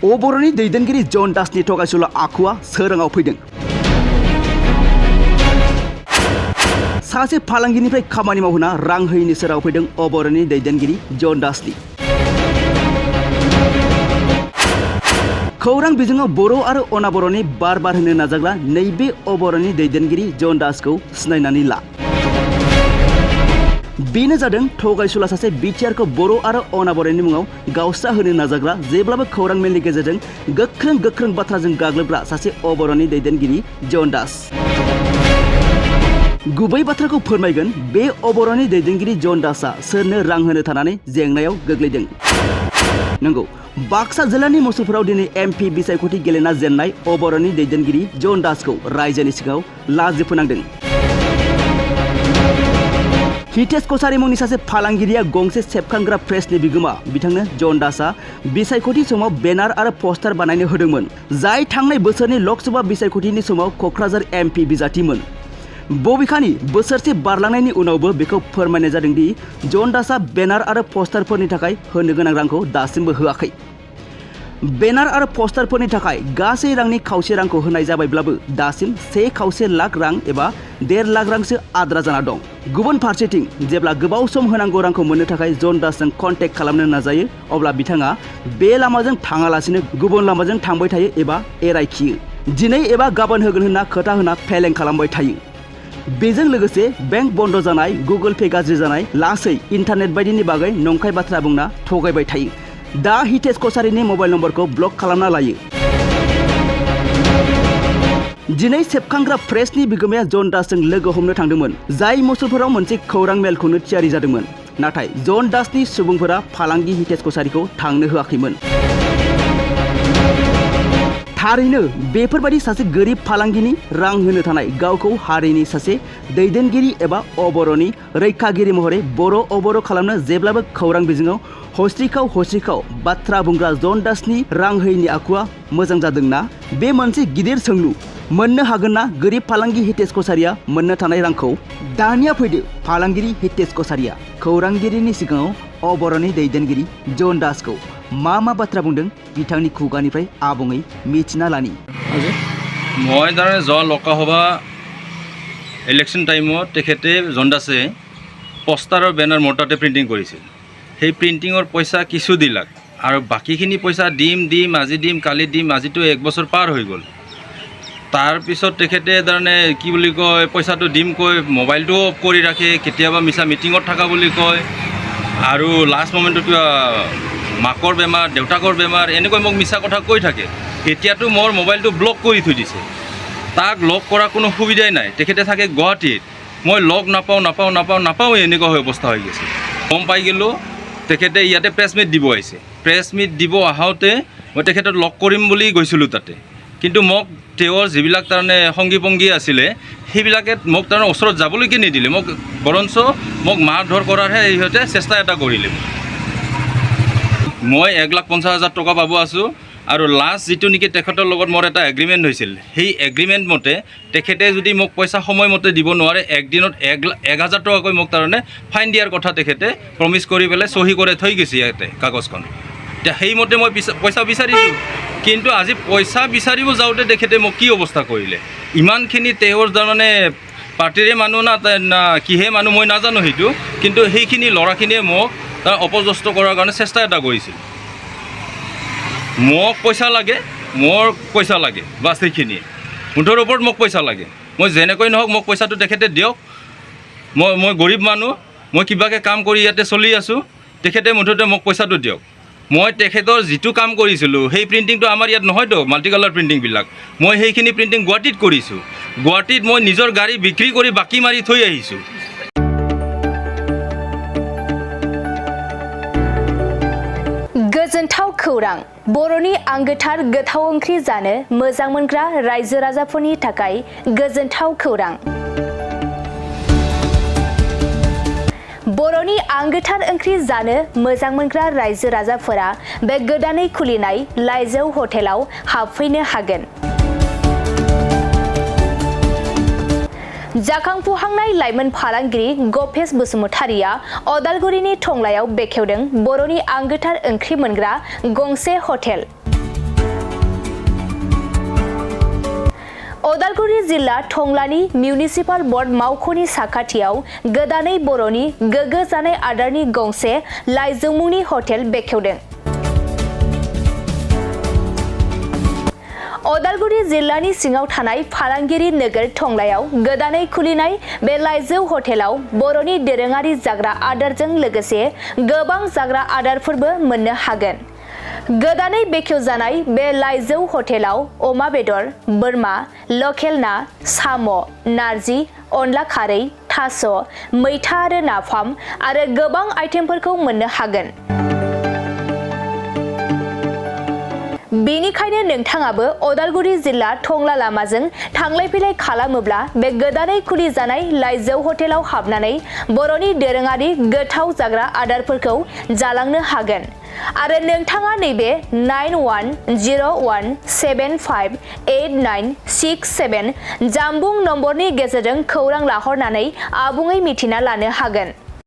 अबर'नि दैदेनगिरि जन दासनि थगायसुला आखुआ सोराङाव फैदों। सासे फालांगिनिफ्राय खामानि मावहोना रां होयैनि सोराङाव फैदों अबर'नि दैदेनगिरि जन दासनि। खौरां बिजोङाव बर' आरो अनाबर'नि बार होनो नाजाग्रा नैबे अबर'नि दैदेनगिरि जन दासखौ सिनायनानै ला। बेनो जादों थगायसुला सासे बिटिआरखौ बर' आरो अनाबर'नि मुङाव गावस्रा होनो नाजाग्रा जेब्लाबो खौरां मेलनि गेजेरजों गोख्रों बाथ्राजों गाग्लोबग्रा सासे अबर'नि दैदेनगिरि जन दास। गुबै बाथ्राखौ फोरमायगोन बे अबर'नि दैदेनगिरि जन दासआ सोरनो रां होनो थानानै जेंनायाव गोग्लैदों। नंगौ, बाक्सा जिल्लानि मुसुलपुराव दिनै एमपि बिसायख'थि गेलेना जेननाय अबर'नि दैदेनगिरि जन दासखौ रायजोनि सिगाङाव लाजि फोनांदों। हितेश कछारी मुंनि सासे फालांगिरिया गंसे सेबखांग्रा प्रेसनि बिगोमा बिथांनो जन दासआ बिसायख'थि समाव बेनार आरो पस्टार बानायनो होदोंमोन, जाय थांनाय बोसोरनि लकसभा बिसायख'थिनि समाव क'क्राझार एमपि बिजाथिमोन। बबेखानि बोसोरसे बारलांनायनि उनावबो बेखौ फोरमायनाय जादों दि जन दासआ बेनार आरो पस्टारफोरनि थाखाय होनो गोनां रांखौ दासिमबो होआखै। बेनार आरो पस्टारफोरनि थाखाय गासै रांनि खावसे रांखौ होनाय जाबायब्लाबो दासिम 1.25 लाख रां एबा 1.5 लाख रांसो आद्रा जाना दं। गुबुन फारसेथिं जेब्ला गोबाव सम होनांगौ रांखौ मोननो थाखाय जन दासजों कन्टेक्ट खालामनो नाजायो अब्ला बिथाङा बे लामाजों थाङालासिनो गुबुन लामाजों थांबाय थायो एबा एरायखियो। दिनै एबा गाबोन होगोन होनना खोथा होना फेलें खालामबाय थायो। बेजों लोगोसे बेंक बन्द जानाय, गुगल पे गाज्रि जानाय, लासै इन्टारनेट बायदिनि बागै नंखाय बाथ्रा बुंना थगायबाय थायो। दा हितेश कछारीनि मबाइल नम्बरखौ ब्लक खालामना लायो। दिनै सेबखांग्रा प्रेसनि बिगोमाया जन दासजों लोगो हमनो थांदोंमोन, जाय मुसुलपुराव मोनसे खौरां मेल खुंनो थियारि जादोंमोन। नाथाय जन दासनि सुबुंफोरा फालांगि हितेश कछारीखौ थांनो होआखैमोन। थारैनो बेफोरबायदि सासे गोरिब फालांगिनि रां होनो थानाय गावखौ हारिनि सासे दैदेनगिरि एबा अबर'नि रैखागिरि महरै बर' अबर' खालामनो जेब्लाबो खौरां बिजोङाव हस्रिखाव बाथ्रा बुंग्रा जन दासनि रां होयैनि आखुआ मोजां जादोंना? बे मोनसे गिदिर सोंलु। मोननो हागोन ना गोरिब फालांगि हितेश कछारीया मोननो थानाय रांखौ? दानिया फैदो फालांगिरि हितेश कछारीया खौरांगिरिनि सिगाङाव अबर'नि दैदेनगिरि जन दासखौ मा बाथ्रा बुंदों बिथांनि खुगानिफ्राय आबुङै मिथिना लानि। মই তাৰমানে যোৱা লোকসভা ইলেকশ্যন টাইমত তেখেতে জন দাসে পোষ্টাৰ আৰু বেনাৰ মোৰ তাতে প্ৰিণ্টিং কৰিছিল। সেই প্ৰিণ্টিঙৰ পইচা কিছু দিলাক আৰু বাকীখিনি পইচা দিম আজি দিম কালি দিম, আজিতো 1 বছৰ পাৰ হৈ গ'ল। তাৰপিছত তেখেতে তাৰমানে কি বুলি কয়, পইচাটো দিম কৈ মোবাইলটো অফ কৰি ৰাখে, কেতিয়াবা মিছা মিটিঙত থকা বুলি কয় আৰু লাষ্ট মমেণ্টত কিবা মাকৰ বেমাৰ, দেউতাকৰ বেমাৰ, এনেকৈ মোক মিছা কথা কৈ থাকে। এতিয়াতো মোৰ মোবাইলটো ব্লক কৰি থৈ দিছে। তাক লগ কৰা কোনো সুবিধাই নাই। তেখেতে থাকে গুৱাহাটীত, মই লগ নাপাওঁ এনেকুৱা অৱস্থা হৈ গৈছে। গম পাই গ'লোঁ তেখেতে ইয়াতে প্ৰেছ মিট দিব আহিছে। প্ৰেছ মিট দিব আহোঁতে মই তেখেতক লগ কৰিম বুলি গৈছিলোঁ তাতে, কিন্তু মোক তেওঁৰ যিবিলাক তাৰমানে সংগী পংগী আছিলে সেইবিলাকে মোক তাৰমানে ওচৰত যাবলৈকে নিদিলে। বৰঞ্চ মোক মাৰধৰ কৰাৰহে সিহঁতে চেষ্টা এটা কৰিলে। মই 1,50,000 টকা পাব আছোঁ আৰু লাষ্ট যিটো নেকি তেখেতৰ লগত মোৰ এটা এগ্ৰিমেণ্ট হৈছিল, সেই এগ্ৰিমেণ্ট মতে তেখেতে যদি মোক পইচা সময়মতে দিব নোৱাৰে একদিনত 1,000 টকাকৈ মোক তাৰমানে ফাইন দিয়াৰ কথা তেখেতে প্ৰমিছ কৰি পেলাই চহী কৰি থৈ গৈছে ইয়াতে কাগজখন। এতিয়া সেইমতে মই পইচা বিচাৰিছোঁ, কিন্তু আজি পইচা বিচাৰিব যাওঁতে তেখেতে মোক কি অৱস্থা কৰিলে। ইমানখিনি তেওঁৰ তাৰমানে পাৰ্টিৰে মানুহ না কিহে মানুহ মই নাজানো সেইটো, কিন্তু সেইখিনি ল'ৰাখিনিয়ে মোক তাৰ অপযস্ত কৰাৰ কাৰণে চেষ্টা এটা কৰিছিল। মোক পইচা লাগে বাছ সেইখিনিয়ে। মুঠৰ ওপৰত মোক পইচা লাগে। মই যেনেকৈ নহওক মোক পইচাটো তেখেতে দিয়ক। মই গৰীব মানুহ, মই কিবাকৈ কাম কৰি ইয়াতে চলি আছোঁ, তেখেতে মুঠতে মোক পইচাটো দিয়ক। মই তেখেতৰ যিটো কাম কৰিছিলোঁ সেই প্ৰিণ্টিংটো আমাৰ ইয়াত নহয়তো, মাল্টি কালাৰ প্ৰিণ্টিংবিলাক। মই সেইখিনি প্ৰিণ্টিং গুৱাহাটীত কৰিছোঁ। গুৱাহাটীত মই নিজৰ গাড়ী বিক্ৰী কৰি বাকী মাৰি থৈ আহিছোঁ। गोजोनथाव खौरां। बर'नि आंगोथार गोथाव ओंख्रि जानो मोजां मोनग्रा रायजो राजाफोरनि थाखाय गोजोनथाव खौरां। बर'नि आंगोथार ओंख्रि जानो मोजां मोनग्रा रायजो राजाफोरा बे गोदानै खुलिनाय लाइजौ हटेलाव हाबफैनो हागोन। जाखांफुहांनाय लाइमोन फालांगिरि गपेश बसुमतारिया अदालगुरिनि टंलायाव बेखेवदों बर'नि आंगोथार ओंख्रि मोनग्रा गंसे हटेल। अदालगुरि जिल्ला टंलानि मिउनिसिपाल बर्ड मावख'नि साखाथियाव गोदानै बर'नि गोग्गो जानाय आदारनि गंसे लाइजौमुंनि हटेल बेखेवदों। अदालगुरि जिल्लानि सिङाव थानाय फालांगिरि नोगोर टंलायाव गोदानै खुलिनाय बे लाइजौ हटेलाव बर'नि दोरोङारि जाग्रा आदारजों लोगोसे गोबां जाग्रा आदारफोरबो मोननो हागोन। गोदानै बेखेवजानाय बे लाइजौ हटेलाव अमा बेदर, बोरमा, लकेल ना, साम', नारजि, अनला खारै, थास', मैथा आरो नाफाम आरो गोबां आइटेमफोरखौ मोननो हागोन। बेनिखायनो नोंथाङाबो अदालगुरि जिल्ला टंला लामाजों थांलाय फैलाय खालामोब्ला बे गोदानै खुलि जानाय लाइजौ हटेलाव हाबनानै बर'नि दोरोङारि गोथाव जाग्रा आदारफोरखौ जालांनो हागोन। आरो नोंथाङा नैबे 9101758967 जानबुं नम्बरनि गेजेरजों खौरां लाहरनानै आबुङै मिथिना लानो हागोन।